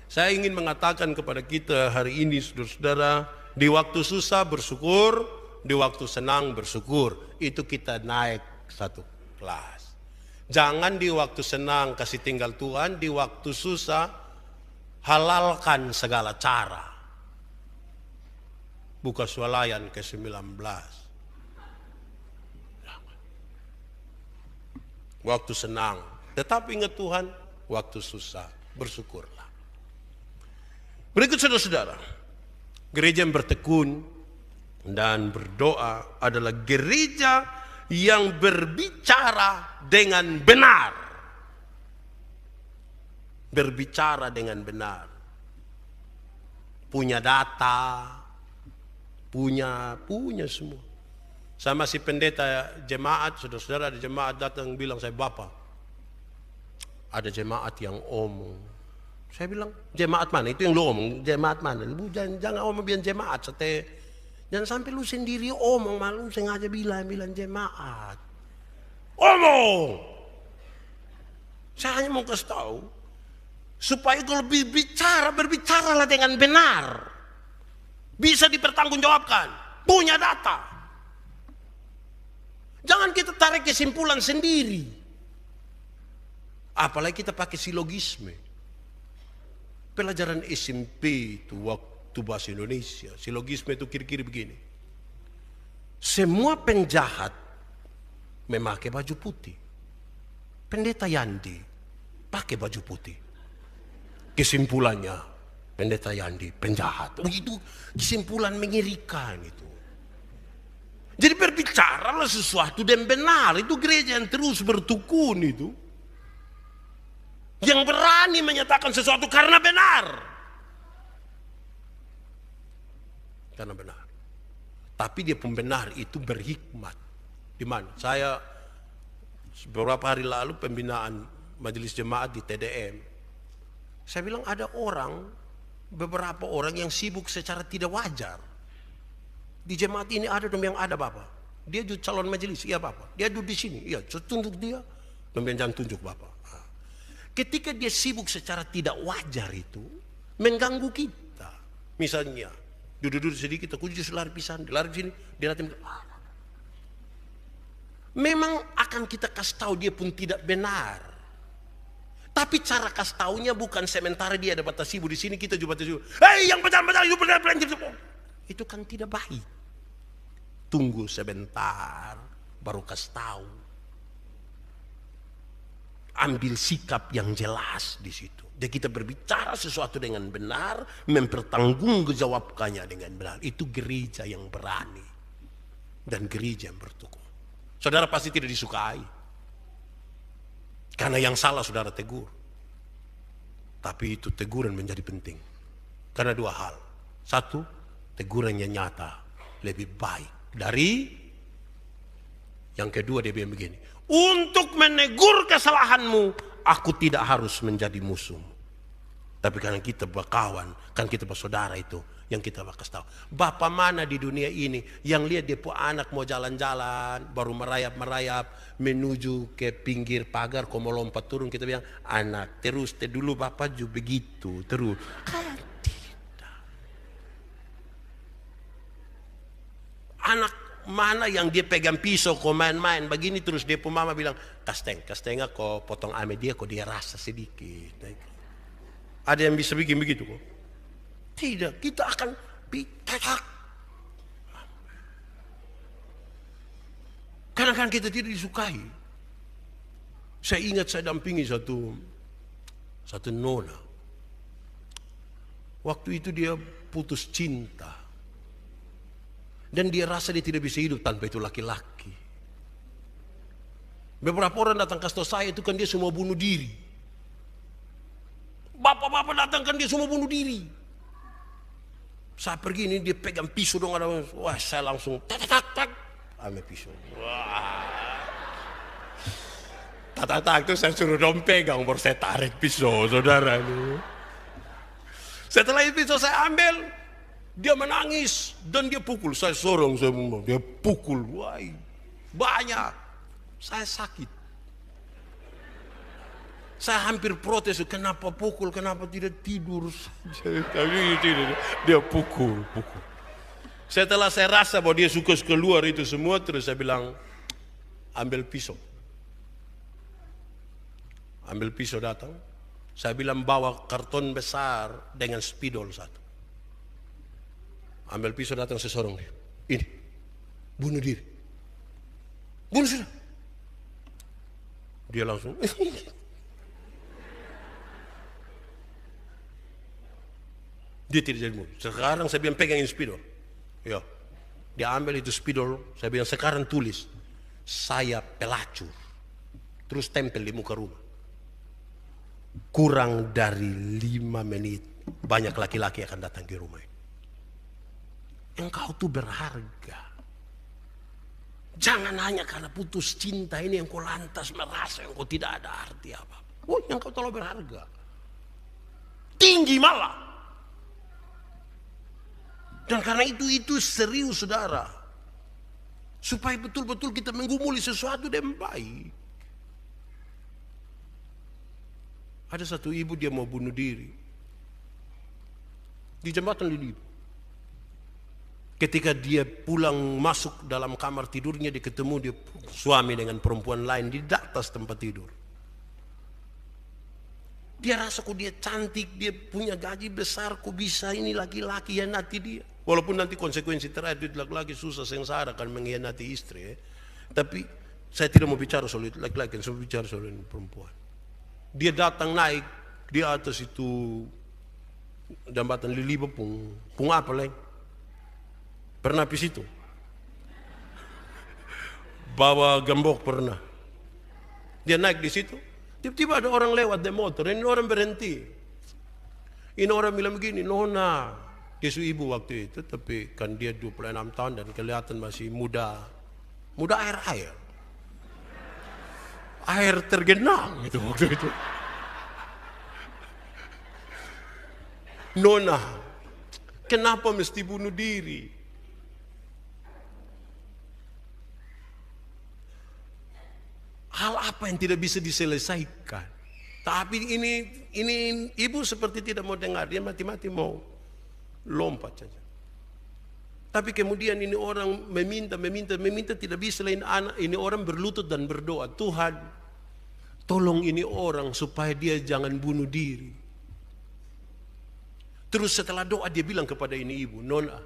saya ingin mengatakan kepada kita hari ini saudara-saudara, di waktu susah bersyukur, di waktu senang bersyukur. Itu kita naik satu kelas. Jangan di waktu senang kasih tinggal Tuhan, di waktu susah halalkan segala cara. Buka swalayan ke-19. Waktu senang. Tetapi ingat Tuhan, waktu susah bersyukurlah. Berikut saudara-saudara. Gereja yang bertekun dan berdoa adalah gereja yang berbicara dengan benar. Berbicara dengan benar. Punya data, punya semua. Sama si pendeta jemaat, saudara-saudara ada jemaat datang bilang, saya Bapak, ada jemaat yang omong. Saya bilang, jemaat mana? Itu yang lu omong, jemaat mana? Lu jangan omong bilang jemaat, jangan sampai lu sendiri omong, malu sengaja bilang jemaat. Omong! Saya hanya mau kasih tahu, supaya kalau berbicaralah dengan benar. Bisa dipertanggungjawabkan, punya data. Jangan kita tarik kesimpulan sendiri. Apalagi kita pakai silogisme. Pelajaran SMP itu waktu bahasa Indonesia, silogisme itu kira-kira begini. Semua penjahat memakai baju putih. Pendeta Yandi pakai baju putih. Kesimpulannya, Pendeta Yandi penjahat. Begitu kesimpulan mengerikan itu. Jadi berbicaralah sesuatu dan benar. Itu gereja yang terus bertukun itu. Yang berani menyatakan sesuatu karena benar. Karena benar. Tapi dia pembenar itu berhikmat. Di mana? Saya beberapa hari lalu pembinaan majelis jemaat di TDM. Saya bilang ada beberapa orang yang sibuk secara tidak wajar. Di jemaat ini ada yang ada Bapak. Dia juga calon majelis, iya Bapak. Dia duduk di sini, iya tunjuk dia. Jangan tunjuk Bapak. Ketika dia sibuk secara tidak wajar itu, mengganggu kita. Misalnya, duduk sedikit, aku justru lari pisan, lari sini, dia nanti Memang akan kita kasih tahu dia pun tidak benar. Tapi cara kasih taunya bukan sementara dia ada batas ibu di sini kita juga batas ibu. Hei yang benar-benar itu benar. Itu kan tidak baik. Tunggu sebentar baru kasih tahu. Ambil sikap yang jelas di situ. Jadi kita berbicara sesuatu dengan benar, mempertanggungjawabkannya dengan benar. Itu gereja yang berani dan gereja yang bertekun. Saudara pasti tidak disukai. Karena yang salah saudara tegur. Tapi itu teguran menjadi penting. Karena dua hal. Satu, teguran yang nyata lebih baik dari yang kedua dia bilang begini. Untuk menegur kesalahanmu, aku tidak harus menjadi musuhmu. Tapi karena kita berkawan, kan kita bersaudara itu yang kita bakal tahu. Bapak mana di dunia ini yang lihat dia pun anak mau jalan-jalan, baru merayap-merayap menuju ke pinggir pagar, kau mau lompat turun, kita bilang anak terus dulu bapak juga begitu terus. Kan tidak. Anak mana yang dia pegang pisau kau main-main begini terus dia pun mama bilang kasteng kau potong ame dia kok dia rasa sedikit. Ada yang bisa bikin begitu kok? Tidak, kita akan bicara. Karena kan kita tidak disukai. Saya ingat saya dampingi satu nona. Waktu itu dia putus cinta. Dan dia rasa dia tidak bisa hidup tanpa itu laki-laki. Beberapa orang datang kasih tahu saya itu kan dia semua bunuh diri. Bapak-bapak datang kan dia semua bunuh diri. Saya pergi ini dia pegang pisau dong ada. Wah saya langsung tak ambil pisau. Wah. Tak itu saya suruh dong pegang baru saya tarik pisau saudara ini. Setelah itu pisau saya ambil. Dia menangis dan dia pukul. Saya sorong dia pukul. Wah banyak. Saya sakit. Saya hampir protes, kenapa pukul, kenapa tidak tidur saja. Dia pukul. Setelah saya rasa bahwa dia suka keluar itu semua, terus saya bilang, ambil pisau. Ambil pisau datang. Saya bilang bawa karton besar dengan spidol satu. Ambil pisau datang saya sorong dia. Ini, bunuh diri. Bunuh sudah. Dia langsung. Dia tidak jadi mulut. Sekarang saya bilang pegangin spidol. Ya. Dia ambil itu spidol. Saya bilang sekarang tulis. Saya pelacur. Terus tempel di muka rumah. Kurang dari 5 menit. Banyak laki-laki akan datang ke rumah. Engkau tuh berharga. Jangan hanya karena putus cinta ini yang kau lantas merasa engkau tidak ada arti apa. Oh, engkau terlalu berharga. Tinggi malah. Dan karena itu serius saudara. Supaya betul-betul kita menggumuli sesuatu yang baik. Ada satu ibu dia mau bunuh diri. Di jembatan Lili. Ketika dia pulang masuk dalam kamar tidurnya dia ketemu dia suami dengan perempuan lain di atas tempat tidur. Dia rasa kok dia cantik, dia punya gaji besar, kok bisa ini laki-laki hianati dia. Walaupun nanti konsekuensi terakhir laki-laki susah sengsara akan mengkhianati istri. Tapi saya tidak mau bicara soal laki-laki, saya mau bicara soal perempuan. Dia datang naik di atas itu jembatan Lili pung apa lagi? Pernah di situ? Bawa gembok pernah. Dia naik di situ. Tiba-tiba ada orang lewat di motor, ini orang berhenti. Ini orang bilang begini, nona, dia su ibu waktu itu, tapi kan dia 26 tahun dan kelihatan masih muda. Muda air. Air tergenang itu waktu itu. Nona, kenapa mesti bunuh diri? Hal apa yang tidak bisa diselesaikan? Tapi ini ibu seperti tidak mau dengar, dia mati-mati mau lompat saja. Tapi kemudian ini orang meminta tidak bisa lain anak. Ini orang berlutut dan berdoa, Tuhan, tolong ini orang supaya dia jangan bunuh diri. Terus setelah doa dia bilang kepada ini ibu, Nona,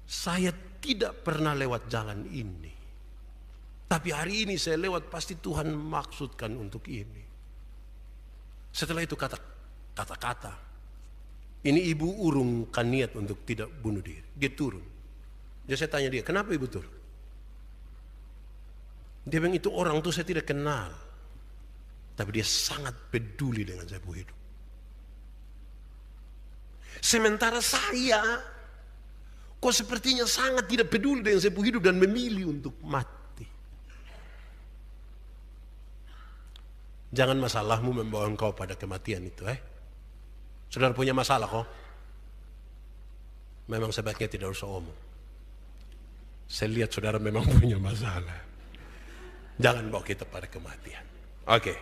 saya tidak pernah lewat jalan ini. Tapi hari ini saya lewat, pasti Tuhan maksudkan untuk ini. Setelah itu kata-kata. Ini ibu urungkan niat untuk tidak bunuh diri. Dia turun. Jadi saya tanya dia, kenapa ibu turun? Dia bilang, itu orang itu saya tidak kenal. Tapi dia sangat peduli dengan saya punya hidup. Sementara saya, kok sepertinya sangat tidak peduli dengan saya punya hidup dan memilih untuk mati. Jangan masalahmu membawa engkau pada kematian itu. Saudara punya masalah kok? Memang sebaiknya tidak usah omong. Saya lihat saudara memang punya masalah. Jangan bawa kita pada kematian. Oke.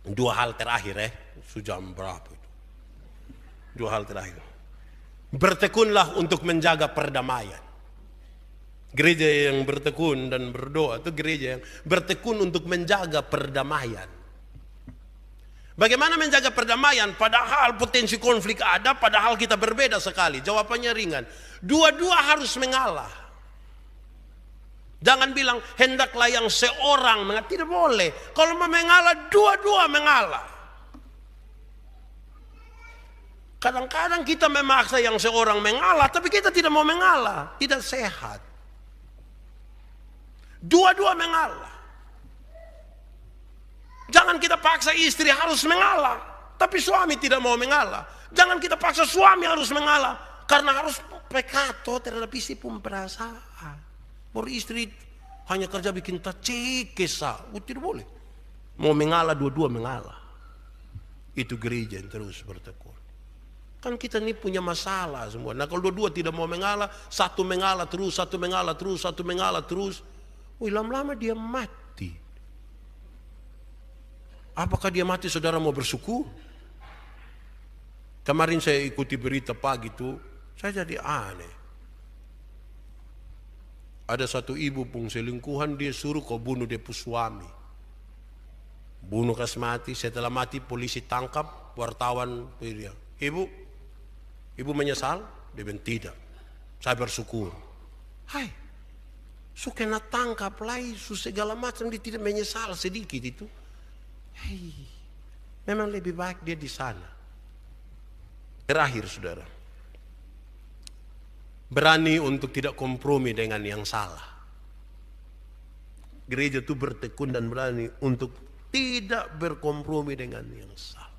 Dua hal terakhir Jam berapa itu? Dua hal terakhir. Bertekunlah untuk menjaga perdamaian. Gereja yang bertekun dan berdoa itu gereja yang bertekun untuk menjaga perdamaian. Bagaimana menjaga perdamaian? Padahal potensi konflik ada, padahal kita berbeda sekali. Jawabannya ringan. Dua-dua harus mengalah. Jangan bilang hendaklah yang seorang mengalah. Tidak boleh. Kalau mau mengalah, dua-dua mengalah. Kadang-kadang kita memaksa yang seorang mengalah, tapi kita tidak mau mengalah. Tidak sehat. Dua-dua mengalah. Jangan kita paksa istri harus mengalah, tapi suami tidak mau mengalah. Jangan kita paksa suami harus mengalah, karena harus pekato terhadap istri pun perasaan. Baru istri hanya kerja bikin tacekesa, tidak boleh. Mau mengalah, dua-dua mengalah. Itu gereja yang terus bertekun. Kan kita ini punya masalah semua. Nah kalau dua-dua tidak mau mengalah, satu mengalah terus, satu mengalah terus, satu mengalah terus. Lama-lama dia mati. Apakah dia mati saudara mau bersyukur? Kemarin saya ikuti berita pagi itu, saya jadi aneh. Ada satu ibu pun selingkuhan, dia suruh kau bunuh dia suami. Bunuh kas mati, setelah mati polisi tangkap, wartawan dia. Ibu menyesal? Dia bilang tidak, saya bersyukur. Hai, sukena tangkap lagi, segala macam, dia tidak menyesal sedikit itu. Memang lebih baik dia di sana. Terakhir saudara, berani untuk tidak kompromi dengan yang salah. Gereja itu bertekun dan berani untuk tidak berkompromi dengan yang salah.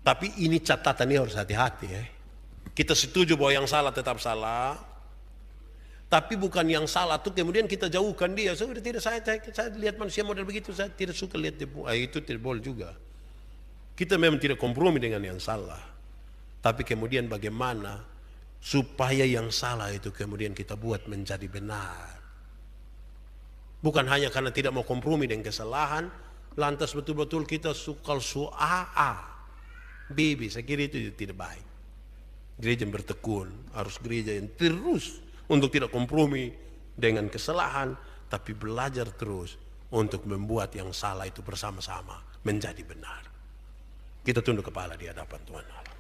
Tapi ini catatan, ini harus hati-hati Kita setuju bahwa yang salah tetap salah. Tapi bukan yang salah tuh kemudian kita jauhkan dia. Sudah tidak, saya lihat manusia model begitu, saya tidak suka lihat dia. Itu tidak boleh juga. Kita memang tidak kompromi dengan yang salah. Tapi kemudian bagaimana supaya yang salah itu kemudian kita buat menjadi benar. Bukan hanya karena tidak mau kompromi dengan kesalahan, lantas betul-betul kita suka Bibi, saya kira itu tidak baik. Gereja yang bertekun harus gereja yang terus untuk tidak kompromi dengan kesalahan, tapi belajar terus untuk membuat yang salah itu bersama-sama menjadi benar. Kita tunduk kepala di hadapan Tuhan Allah.